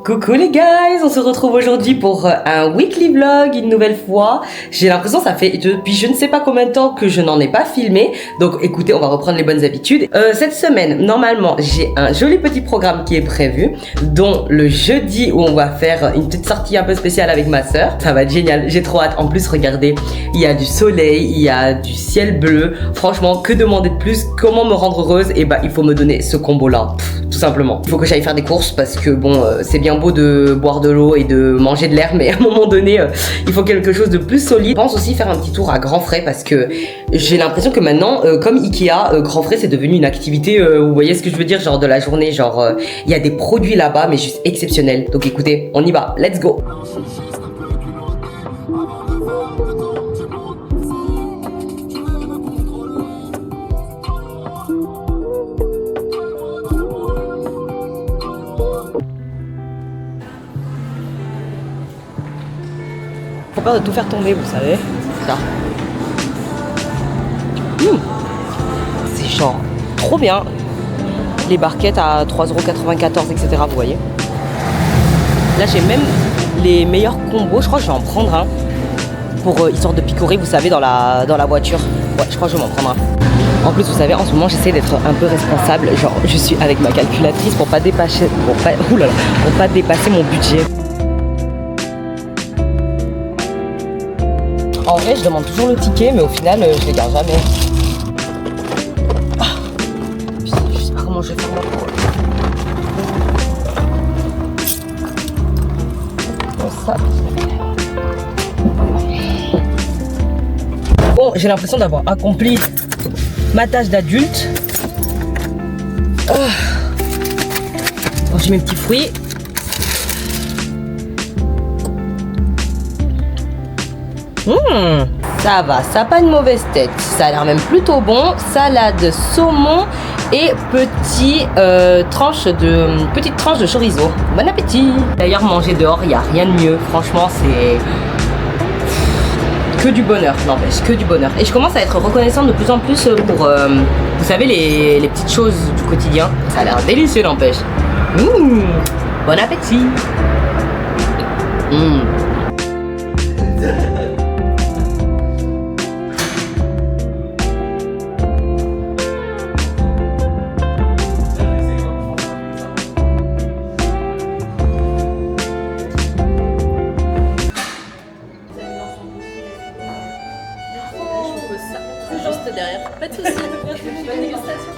Coucou les guys, on se retrouve aujourd'hui pour un weekly vlog une nouvelle fois. J'ai l'impression que ça fait depuis je ne sais pas combien de temps que je n'en ai pas filmé. Donc écoutez, on va reprendre les bonnes habitudes. Cette semaine, normalement, j'ai un joli petit programme qui est prévu, dont le jeudi où on va faire une petite sortie un peu spéciale avec ma soeur. Ça va être génial, j'ai trop hâte. En plus, regardez, il y a du soleil, il y a du ciel bleu. Franchement, que demander de plus? Comment me rendre heureuse? Et bah, il faut me donner ce combo-là, tout simplement. Il faut que j'aille faire des courses parce que bon, c'est bien beau de boire de l'eau et de manger de l'air, mais à un moment donné, il faut quelque chose de plus solide. Je pense aussi faire un petit tour à Grand Frais parce que j'ai l'impression que maintenant, comme Ikea, Grand Frais c'est devenu une activité, vous voyez ce que je veux dire, genre de la journée, genre il y a des produits là-bas, mais juste exceptionnels. Donc écoutez, on y va, let's go. Faut peur de tout faire tomber, vous savez. Ça. C'est genre trop bien. Les barquettes à 3,94 €, etc. Vous voyez. Là, j'ai même les meilleurs combos. Je crois que je vais en prendre un. Pour histoire de picorer, vous savez, dans la voiture. Ouais, je crois que je vais m'en prendre un. En plus, vous savez, en ce moment, j'essaie d'être un peu responsable. Genre, je suis avec ma calculatrice pour pas dépasser mon budget. En vrai, je demande toujours le ticket, mais au final, je les garde jamais. Je sais pas comment je vais faire là pour... Ça. Bon, j'ai l'impression d'avoir accompli ma tâche d'adulte. J'ai mes petits fruits. Ça va, ça n'a pas une mauvaise tête. Ça a l'air même plutôt bon. Salade, saumon et petite tranche de chorizo. Bon appétit. D'ailleurs, manger dehors, il n'y a rien de mieux. Franchement, c'est que du bonheur, n'empêche, que du bonheur. Et je commence à être reconnaissante de plus en plus pour, vous savez, les petites choses du quotidien. Ça a l'air délicieux, n'empêche. Bon appétit. Juste derrière. Pas de soucis. Bonne dégustation.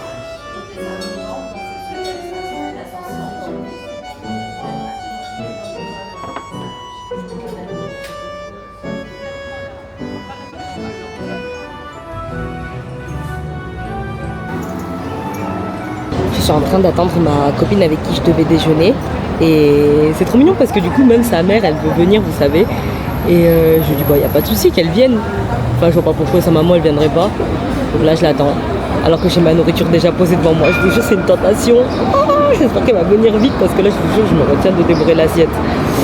Je suis en train d'attendre ma copine avec qui je devais déjeuner. Et c'est trop mignon parce que du coup, même sa mère, elle veut venir, vous savez. Et je lui dis, bah, y a pas de souci qu'elle vienne. Enfin, je vois pas pourquoi sa maman, elle viendrait pas. Donc là, je l'attends. Alors que j'ai ma nourriture déjà posée devant moi. Je vous jure, c'est une tentation. J'espère qu'elle va venir vite parce que là, je vous jure, je me retiens de dévorer l'assiette.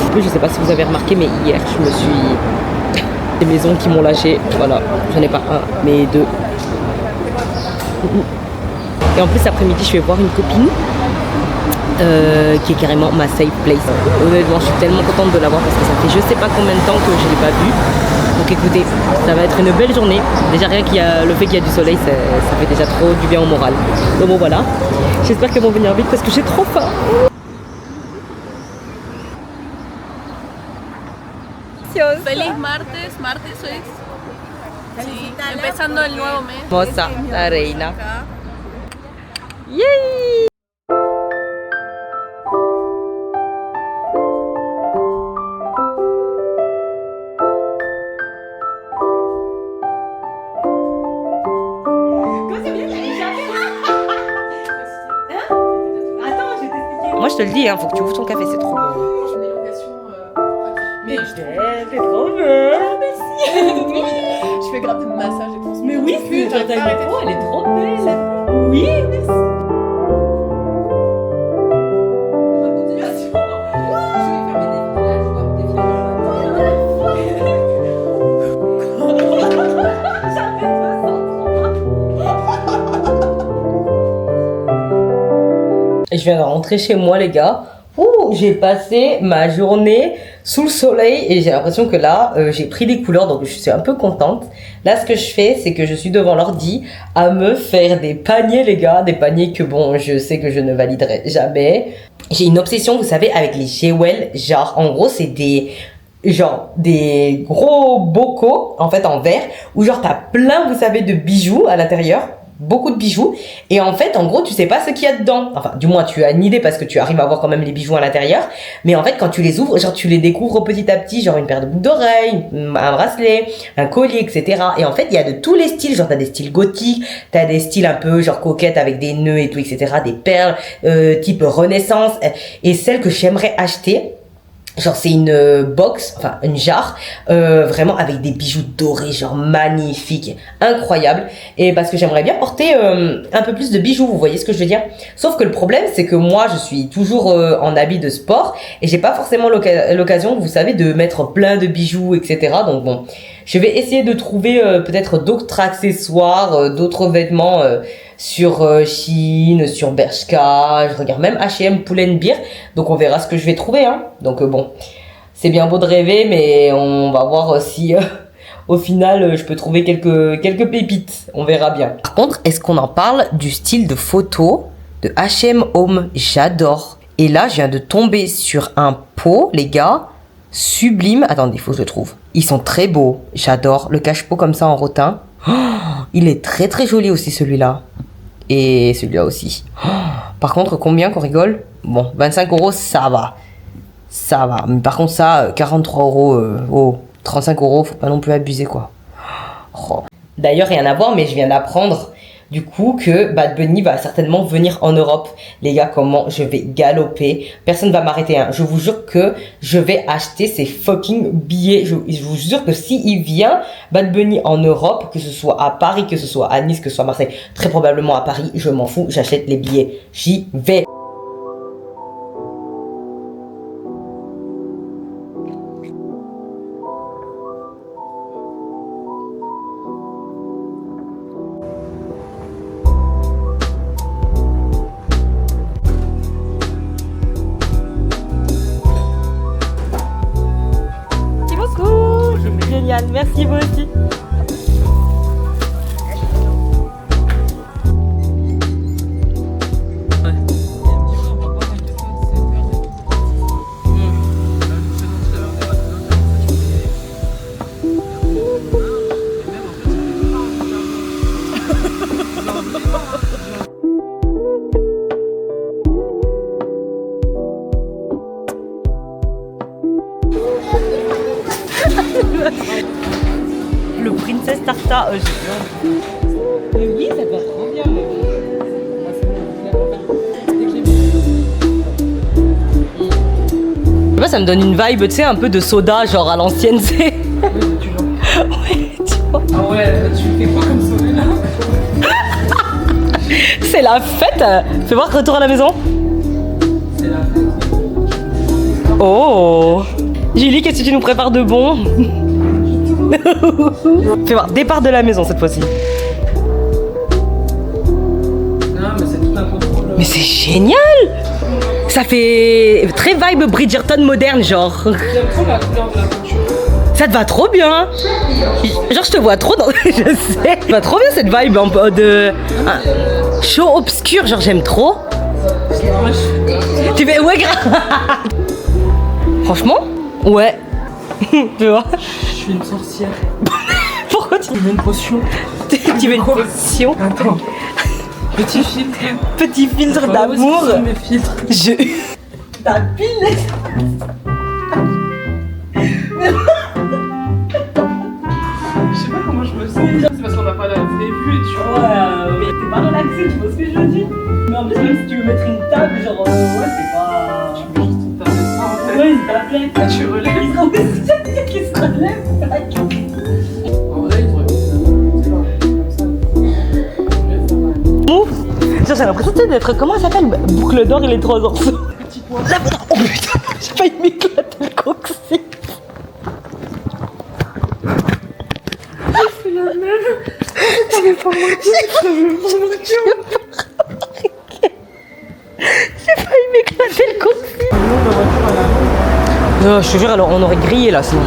En plus, je sais pas si vous avez remarqué, mais hier, je me suis... Des maisons qui m'ont lâché. Voilà, j'en ai pas un, mais deux. Et en plus, après-midi, je vais voir une copine. Qui est carrément ma safe place. Honnêtement, je suis tellement contente de la voir parce que ça fait je sais pas combien de temps que je l'ai pas vue. Donc écoutez, ça va être une belle journée. Déjà rien qu'il y a le fait qu'il y a du soleil, ça fait déjà trop du bien au moral. Donc bon voilà, j'espère qu'elles vont venir vite parce que j'ai trop faim. Feliz martes hoy. Sí, empezando el nuevo mes. Moza, la reina. Yay! Moi je te le dis, hein, faut que tu ouvres ton café, c'est trop bon. J'ai une élongation Mais t'es trop belle. merci. Je fais grave de massage et tout. Mais oui, ta micro, elle est trop belle. Oui, merci. Bonne continuation. Je vais faire mes défilages, je vois mes Et je viens de rentrer chez moi, les gars. Ouh, coup, j'ai passé ma journée sous le soleil et j'ai l'impression que là, j'ai pris des couleurs, donc je suis un peu contente. Là, ce que je fais, c'est que je suis devant l'ordi à me faire des paniers, les gars. Des paniers que, bon, je sais que je ne validerai jamais. J'ai une obsession, vous savez, avec les jewels. Genre, en gros, c'est des gros bocaux, en fait, en verre, où genre, t'as plein, vous savez, de bijoux à l'intérieur. Beaucoup de bijoux, et en fait en gros tu sais pas ce qu'il y a dedans, enfin du moins tu as une idée parce que tu arrives à voir quand même les bijoux à l'intérieur, mais en fait quand tu les ouvres, genre tu les découvres petit à petit, genre une paire de boucles d'oreilles, un bracelet, un collier, etc. Et en fait il y a de tous les styles, genre t'as des styles gothiques, t'as des styles un peu genre coquettes avec des nœuds et tout, etc., des perles type renaissance, et celle que j'aimerais acheter, genre c'est une box, enfin une jarre, vraiment avec des bijoux dorés, genre magnifiques, incroyables. Et parce que j'aimerais bien porter un peu plus de bijoux, vous voyez ce que je veux dire. Sauf que le problème c'est que moi je suis toujours en habit de sport et j'ai pas forcément l'occasion, vous savez, de mettre plein de bijoux, etc. Donc bon, je vais essayer de trouver peut-être d'autres accessoires, d'autres vêtements sur Shein, sur Bershka, je regarde même H&M, Pull&Bear, donc on verra ce que je vais trouver, hein. Donc bon, c'est bien beau de rêver, mais on va voir si au final je peux trouver quelques pépites, on verra bien. Par contre, est-ce qu'on en parle du style de photo de H&M Home? J'adore. Et là, je viens de tomber sur un pot, les gars, sublime. Attendez, il faut que je le trouve. Ils sont très beaux, j'adore. Le cache-pot comme ça en rotin. Oh, il est très très joli aussi celui-là. Et celui-là aussi. Oh, par contre, combien qu'on rigole? Bon, 25 €, ça va. Ça va. Mais par contre, ça, 43 €, 35 €, faut pas non plus abuser, quoi. Oh. D'ailleurs, rien à voir, mais je viens d'apprendre, du coup, que Bad Bunny va certainement venir en Europe. Les gars, comment je vais galoper. Personne va m'arrêter, hein. Je vous jure que je vais acheter ces fucking billets. Je vous jure que s'il vient, Bad Bunny en Europe, que ce soit à Paris, que ce soit à Nice, que ce soit à Marseille, très probablement à Paris, je m'en fous, j'achète les billets. J'y vais. Génial, merci vous aussi. Le Princess Tarta, oui, ça va trop bien. Je sais pas, ça me donne une vibe, tu sais, un peu de soda, genre à l'ancienne, tu sais. Ouais, tu vois. Ah ouais, tu fais quoi comme soda là? C'est la fête. Fais voir, retour à la maison. C'est la fête. Oh, Julie, qu'est-ce que tu nous prépares de bon? Fais voir, départ de la maison cette fois-ci. Non, mais c'est tout un contrôle. Mais c'est génial! Ça fait très vibe Bridgerton moderne, genre. J'aime trop la couleur de la peinture. Ça te va trop bien. Genre, je te vois trop dans. Je sais. Ça te va trop bien cette vibe un peu de. Chaud obscur, genre, j'aime trop. Tu fais. Ouais, grave. Franchement? Ouais. Tu vois? Je suis une sorcière. Pourquoi tu Je veux une potion. tu veux une potion? Attends. Petit filtre. Petit filtre d'amour. Mes filtres. Je. Ta pile. Je sais pas comment je me sens. C'est parce qu'on n'a pas la vraie vue, tu vois. Ouais, mais t'es pas relaxé, tu vois ce que je veux dire? Mais en plus, même si tu veux mettre une table, genre, ouais, c'est pas. Tu veux juste te taper ça en fait. Ouais, c'est ta plaie. Ah, tu relèves. Qui se relève. En vrai, il Genre, j'ai l'impression d'être. Comment ça s'appelle? Boucle d'or et les 3 orceaux. Petit point. Oh putain, j'ai failli m'éclater le coccyx. C'est la même. J'avais pas menti. J'ai failli m'éclater le coccyx. Je te jure, alors on aurait grillé là sinon.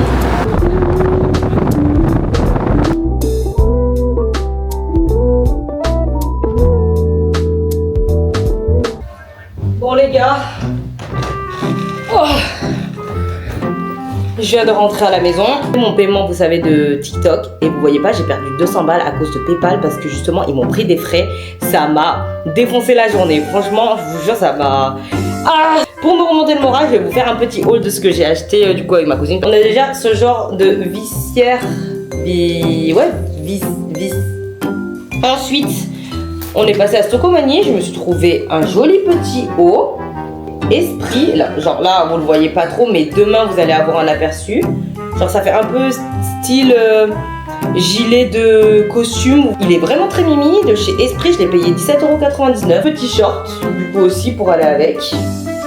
Bon les gars, oh. Je viens de rentrer à la maison. Mon paiement, vous savez, de TikTok. Et vous voyez pas, j'ai perdu 200 balles à cause de PayPal parce que justement, ils m'ont pris des frais. Ça m'a défoncé la journée. Franchement, je vous jure, ça m'a... Ah! Pour me remonter le moral, je vais vous faire un petit haul de ce que j'ai acheté du coup avec ma cousine. On a déjà ce genre de vissière. Vis. Ensuite, on est passé à Stocomanie. Je me suis trouvé un joli petit haut. Esprit, là, genre là vous le voyez pas trop, mais demain vous allez avoir un aperçu. Genre ça fait un peu style gilet de costume. Il est vraiment très mimi, de chez Esprit. Je l'ai payé 17,99 €. Petit short du coup aussi pour aller avec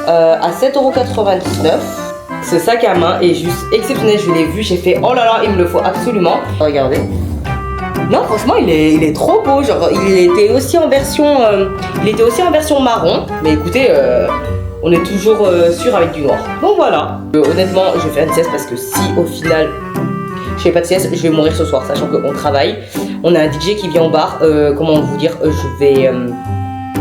à 7,99 €. Ce sac à main est juste exceptionnel. Je l'ai vu, j'ai fait oh là là, il me le faut absolument. Regardez. Non, franchement, il est trop beau. Genre, il était aussi en version marron. Mais écoutez, on est toujours sûr avec du noir. Donc voilà. Honnêtement, je vais faire une sieste parce que si au final je fais pas de sieste, je vais mourir ce soir, sachant qu'on travaille. On a un DJ qui vient au bar. Comment vous dire, je vais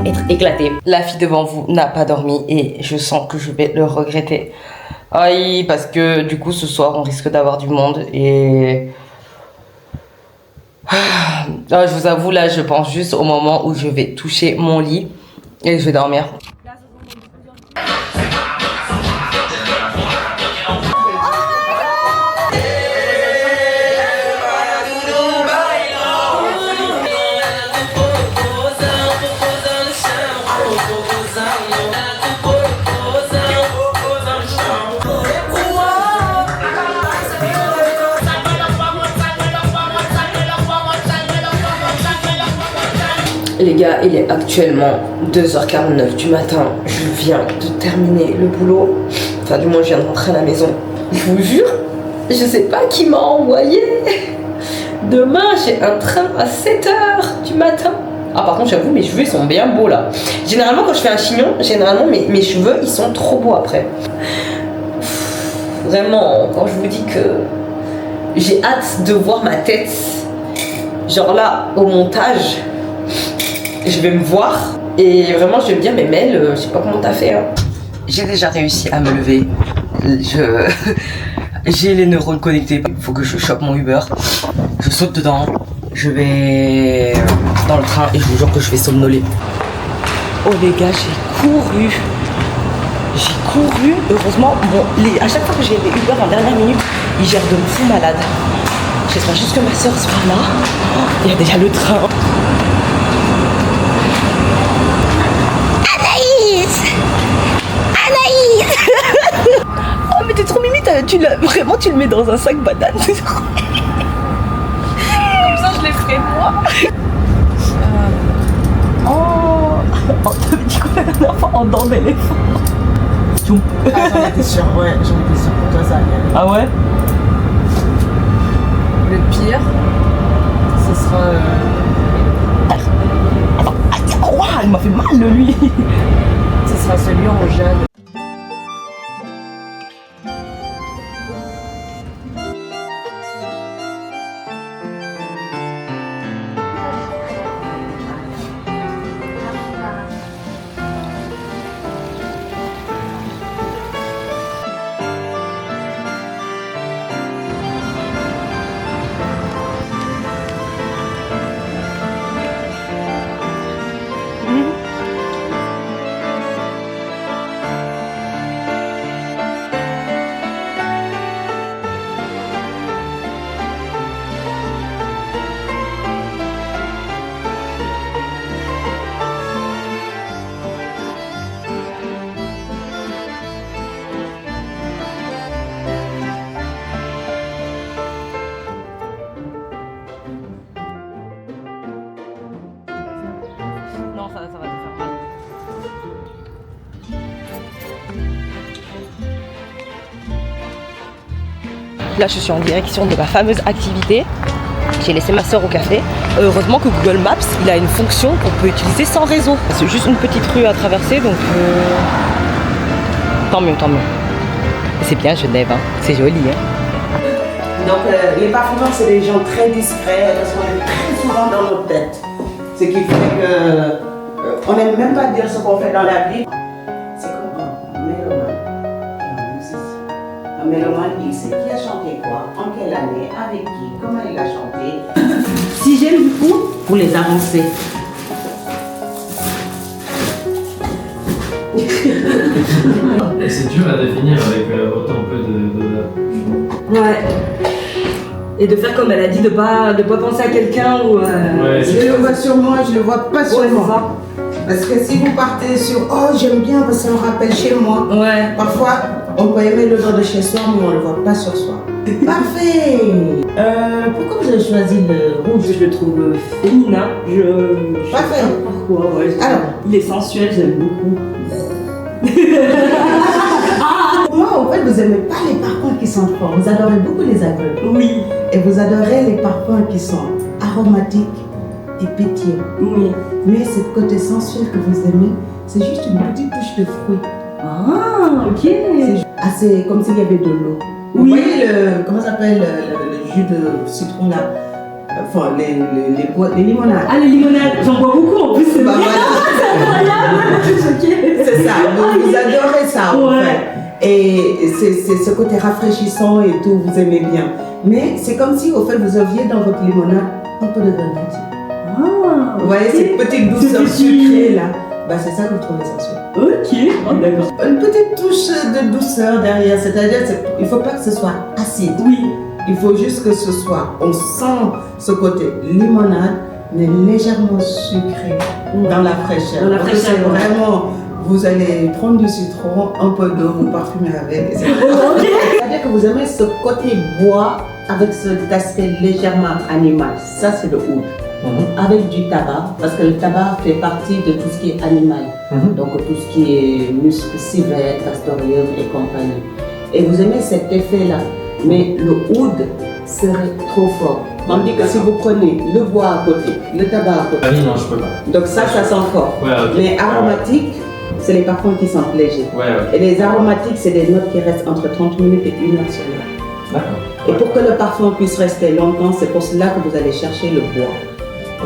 être éclatée. La fille devant vous n'a pas dormi et je sens que je vais le regretter. Aïe, parce que du coup ce soir on risque d'avoir du monde et... je vous avoue, là je pense juste au moment où je vais toucher mon lit et je vais dormir. Les gars, il est actuellement 2h49 du matin. Je viens de terminer le boulot. Enfin, du moins, je viens de rentrer à la maison. Je vous jure, je sais pas qui m'a envoyé. Demain, j'ai un train à 7h du matin. Ah, par contre, j'avoue, mes cheveux, ils sont bien beaux là. Généralement, quand je fais un chignon, mes cheveux, ils sont trop beaux après. Vraiment, quand je vous dis que j'ai hâte de voir ma tête, genre là, au montage, je vais me voir et vraiment je vais me dire mais Mel, je sais pas comment t'as fait hein. J'ai déjà réussi à me lever. J'ai les neurones connectés. Il faut que je chope mon Uber. Je saute dedans. Je vais dans le train et je vous jure que je vais somnoler. Oh les gars, j'ai couru. Heureusement, bon, à chaque fois que j'ai les Uber en dernière minute, ils gèrent de me fou malade. J'espère juste que ma soeur soit là. Oh, il y a déjà le train. Anaïs Oh mais t'es trop mimi, vraiment tu le mets dans un sac banane. Comme ça je les ferai moi. Oh t'avais dit quoi la dernière fois? En dents d'éléphant. J'en étais sûre, ouais, j'en étais sûre pour toi ça allait. Ah ouais? Le pire, ce sera... Attends, ouah, il m'a fait mal lui. Ce sera celui en Jeanne. Non, ça va te faire mal. Là, je suis en direction de ma fameuse activité. J'ai laissé ma soeur au café. Heureusement que Google Maps, il a une fonction qu'on peut utiliser sans réseau. C'est juste une petite rue à traverser, donc tant mieux. C'est bien Genève, hein. C'est joli. Hein. Donc, les parfumeurs, c'est des gens très discrets parce qu'on est très souvent dans notre tête. Ce qui fait que on n'aime même pas dire ce qu'on fait dans la vie. C'est comme un mélomane et un musicien. Un mélomane, il sait qui a chanté quoi, en quelle année, avec qui, comment il a chanté. Si j'aime beaucoup, vous les avancez. Et c'est dur à définir avec autant peu de. Ouais. Et de faire comme elle a dit, de pas penser à quelqu'un ou. Ouais, Je le vois sur moi, je le vois pas sur Ouais, c'est moi. ça. Parce que si vous partez sur oh j'aime bien parce que ça me rappelle chez moi. Ouais. Parfois on peut aimer l'odeur de chez soi mais on ne le voit pas sur soi. Parfait. Pourquoi vous avez choisi le rouge? Je le trouve féminin. Je sais Parfait. pas pourquoi. Ouais, Alors. il est sensuel, j'aime beaucoup. Moi en fait vous aimez pas les parfums qui sont forts. Vous adorez beaucoup les agrumes. Oui. Et vous adorez les parfums qui sont aromatiques et pétillants. Oui. Mais ce côté sensuel que vous aimez, c'est juste une petite touche de fruits. Ah, ok. C'est assez comme s'il y avait de l'eau. Vous Oui. voyez comment ça s'appelle le jus de citron là? Enfin, les limonades. Ah, les limonades, j'en bois beaucoup en plus, c'est Bah, vrai. voilà. Je suis choquée. C'est ça, vous adorez ça en Ouais. fait. Et c'est ce côté rafraîchissant et tout, vous aimez bien. Mais c'est comme si au fait vous aviez dans votre limonade un peu de grenadine. Ah, Vous voyez cette petite douceur petit- sucrée là? Bah c'est ça que vous trouvez sensuel. Ok, oh, d'accord. Une petite touche de douceur derrière, c'est-à-dire il ne faut pas que ce soit acide. Oui. Il faut juste que ce soit, on sent ce côté limonade, mais légèrement sucré dans la fraîcheur. Dans la Donc, fraîcheur, c'est ouais. vraiment, vous allez prendre du citron, un peu d'eau, vous parfumez avec. et c'est-à-dire que vous aimez ce côté bois avec cet aspect légèrement animal. Ça, c'est le oud. Avec du tabac, parce que le tabac fait partie de tout ce qui est animal. Donc tout ce qui est musc, civet, castorium et compagnie. Et vous aimez cet effet-là. Mais le oud serait trop fort. Tandis que si vous prenez le bois à côté, le tabac à côté, Ah oui, non, je peux pas. donc ça sent fort. Ouais, ok. Les aromatiques, c'est les parfums qui sentent légers. Ouais, ok. Et les aromatiques, c'est des notes qui restent entre 30 minutes et 1 heure sur l'heure. D'accord. Et pour que le parfum puisse rester longtemps, c'est pour cela que vous allez chercher le bois,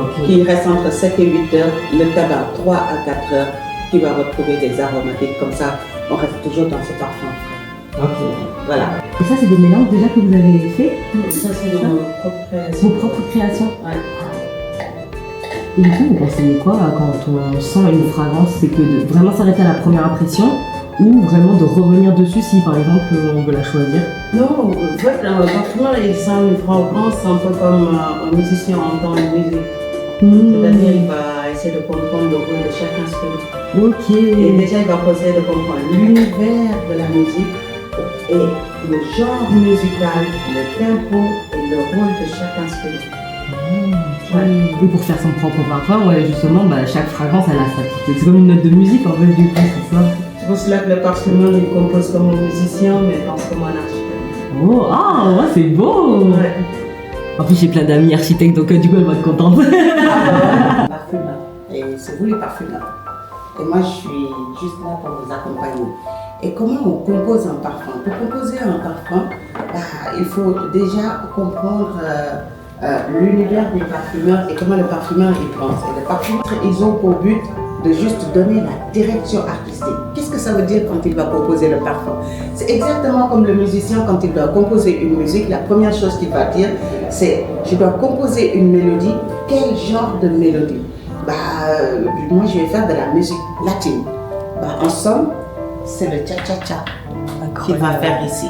Ok. qui reste entre 7 et 8 heures, le tabac 3 à 4 heures, qui va retrouver des aromatiques. Comme ça, on reste toujours dans ce parfum. Ok. Voilà. Et ça, c'est des mélanges déjà que vous avez fait, Ça, c'est de nos propres créations. vos propres créations. Ouais. Et du coup, vous conseillez quoi quand on sent une fragrance? C'est que de vraiment s'arrêter à la première impression ou vraiment de revenir dessus si par exemple on veut la choisir? Non, en fait, un parfumeur, il sent une fragrance un peu comme un musicien entend une musique. C'est-à-dire, il va essayer de comprendre le rôle de chaque instrument. Ok. Et déjà, il va essayer de comprendre l'univers de la musique et le genre musical, le tempo et le rôle de chaque instrument. Et pour faire son propre parfum, ouais, justement, bah, chaque fragrance elle a sa petite. C'est comme une note de musique en fait, du coup, c'est ça. C'est pour cela que le parfumeur, il compose comme un musicien, mais pense comme un architecte. Oh, ah, ouais, c'est beau! Ouais. En plus, j'ai plein d'amis architectes, donc du coup, elle va être contente. Parfumeur. Et c'est vous les parfumeurs. Et moi, je suis juste là pour vous accompagner. Et comment on compose un parfum? Pour composer un parfum, il faut déjà comprendre l'univers des parfumeurs et comment le parfumeur y pense. Et les parfumeurs, ils ont pour but de juste donner la direction artistique. Qu'est-ce que ça veut dire quand il va composer le parfum? C'est exactement comme le musicien quand il doit composer une musique. La première chose qu'il va dire, c'est je dois composer une mélodie. Quel genre de mélodie? Moi, je vais faire de la musique latine. En somme, c'est le cha-cha-cha qu'il va faire ici.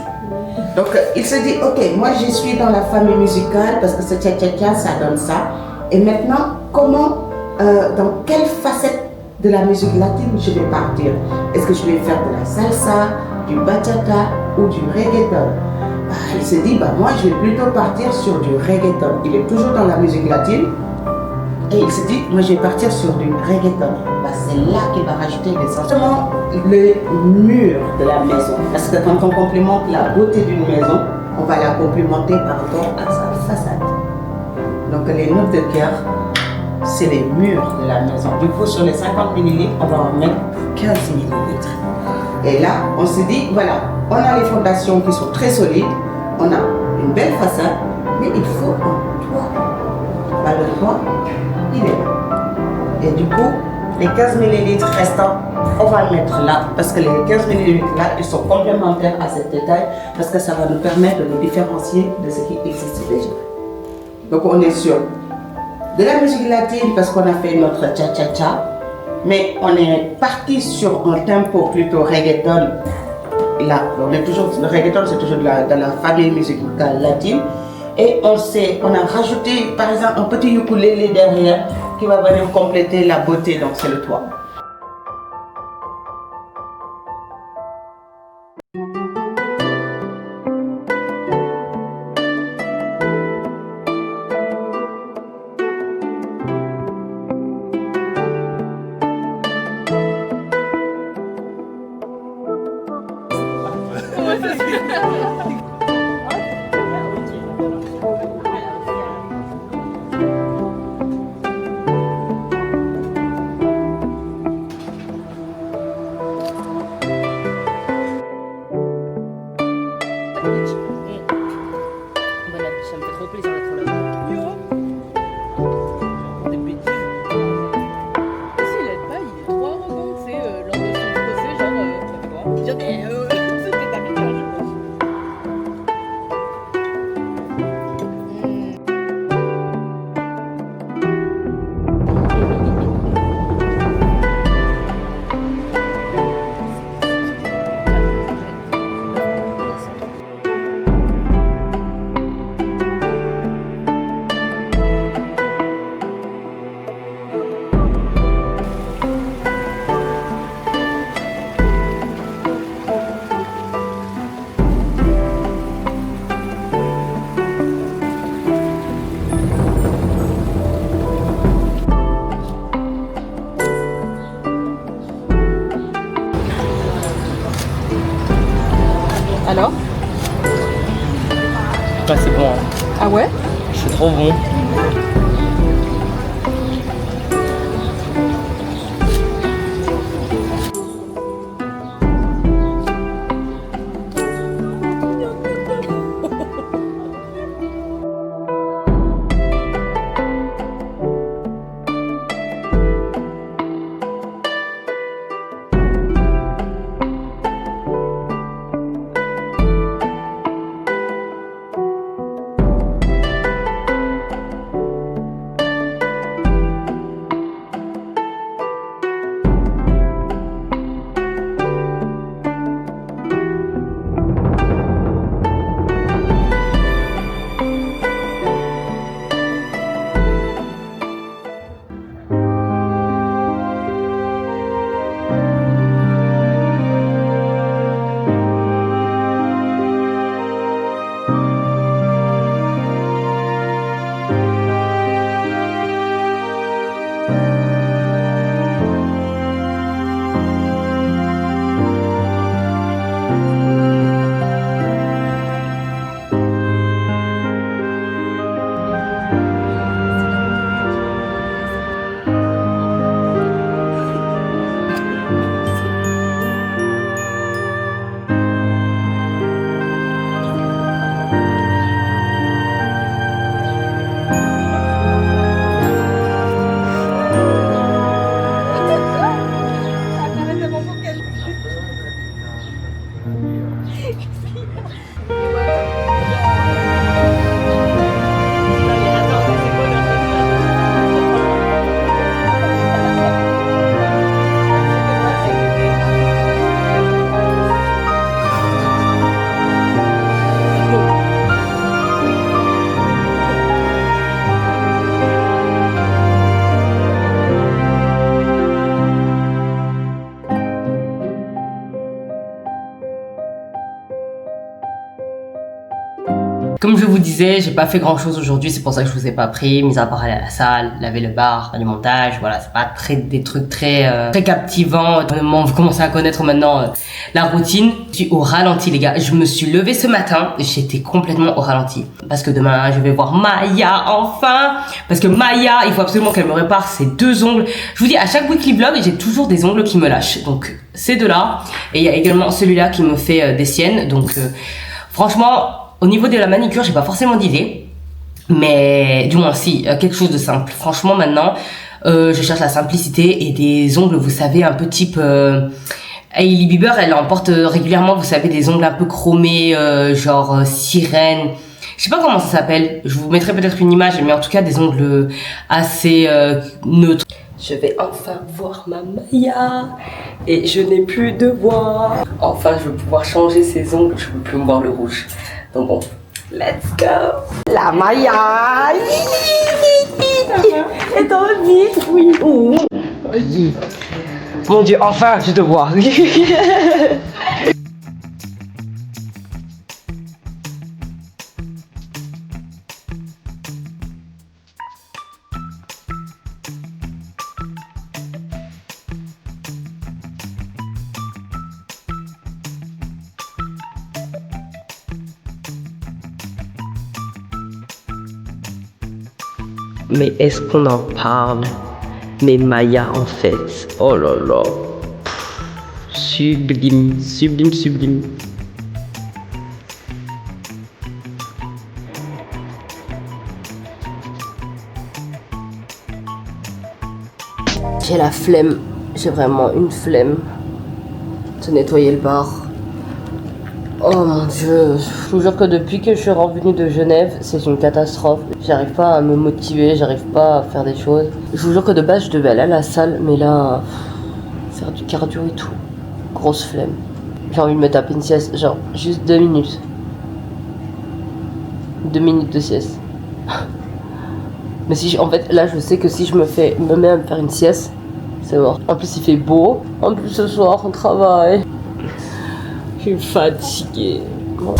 Donc, il se dit, ok, moi je suis dans la famille musicale parce que ce cha-cha-cha, ça donne ça. Et maintenant, comment, dans quelle facette de la musique latine je vais partir? Est-ce que je vais faire de la salsa, du bachata ou du reggaeton? Il se dit, moi je vais plutôt partir sur du reggaeton. Il est toujours dans la musique latine. Et il se dit, moi je vais partir sur du reggaeton. C'est là qu'il va rajouter les sentiments, le mur de la maison. Parce que quand on complémente la beauté d'une maison, on va la complémenter par rapport à sa façade. Donc les notes de cœur, c'est les murs de la maison. Du coup, sur les 50 ml, on va en mettre 15 ml. Et là, on se dit, voilà, On a les fondations qui sont très solides, on a une belle façade, mais il faut un toit. Bah, le toit, il est là. Et du coup, les 15 millilitres restants, on va le mettre là, parce que les 15 millilitres là, ils sont complémentaires à cette détail, parce que ça va nous permettre de les différencier de ce qui existe déjà. Donc on est sur de la musique latine, parce qu'on a fait notre cha-cha-cha, mais on est parti sur un tempo plutôt reggaeton. Là, le reggaeton, c'est toujours dans la famille musicale latine. Et on a rajouté par exemple un petit ukulélé derrière qui va venir compléter la beauté, donc c'est le toit. Ça me fait trop plaisir d'être là. Des bêtises. S'il aide pas, il est trop arrogant, tu sais, lors de son procès, genre, tu vois, dire des c'était ta mère, je pense. Alors? Bah c'est bon, hein. Ah ouais? C'est trop bon. Comme je vous disais, j'ai pas fait grand chose aujourd'hui, c'est pour ça que je vous ai pas pris, mis à part aller à la salle, laver le bar, faire du montage, voilà, c'est pas des trucs très captivants. Vous commencez à connaître maintenant la routine. Je suis au ralenti les gars, je me suis levée ce matin, j'étais complètement au ralenti. Parce que demain je vais voir Maya enfin, parce que Maya, il faut absolument qu'elle me répare ses 2 ongles. Je vous dis, à chaque weekly vlog, j'ai toujours des ongles qui me lâchent, donc ces 2-là, et il y a également celui-là qui me fait des siennes, donc franchement, au niveau de la manicure, j'ai pas forcément d'idée, mais du moins si, quelque chose de simple. Franchement maintenant, je cherche la simplicité et des ongles, vous savez, un peu type Hailey Bieber, elle emporte régulièrement, vous savez, des ongles un peu chromés, genre sirène. Je sais pas comment ça s'appelle, je vous mettrai peut-être une image, mais en tout cas des ongles assez neutres. Je vais enfin voir ma Maya et je n'ai plus de voix. Enfin, je vais pouvoir changer ses ongles, je peux plus me voir le rouge. Donc bon, let's go. La Maya. Et t'as envie? Oui. Oui. Mon Dieu, enfin, je te vois. Mais est-ce qu'on en parle? Mais Maya en fait, oh là là, sublime, sublime, sublime. J'ai la flemme, j'ai vraiment une flemme de nettoyer le bar. Oh mon Dieu, je vous jure que depuis que je suis revenue de Genève, c'est une catastrophe. J'arrive pas à me motiver, j'arrive pas à faire des choses. Je vous jure que de base, je devais aller à la salle, mais là, faire du cardio et tout, grosse flemme. J'ai envie de me taper une sieste, genre juste 2 minutes. 2 minutes de sieste. Mais si en fait, là, je sais que si je me mets à me faire une sieste, c'est mort. En plus, il fait beau. En plus, ce soir, on travaille. Je suis fatiguée. Bon.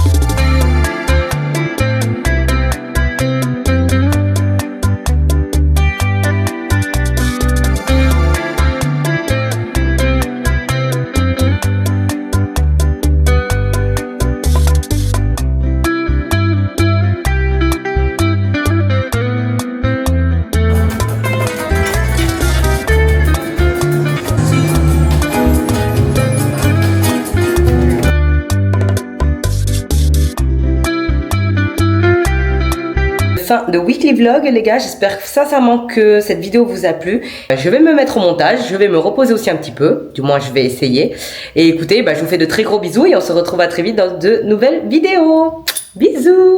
Fin de weekly vlog les gars, j'espère sincèrement que cette vidéo vous a plu. Je vais me mettre au montage, je vais me reposer aussi un petit peu, du moins je vais essayer. Et écoutez, je vous fais de très gros bisous et on se retrouve à très vite dans de nouvelles vidéos. Bisous.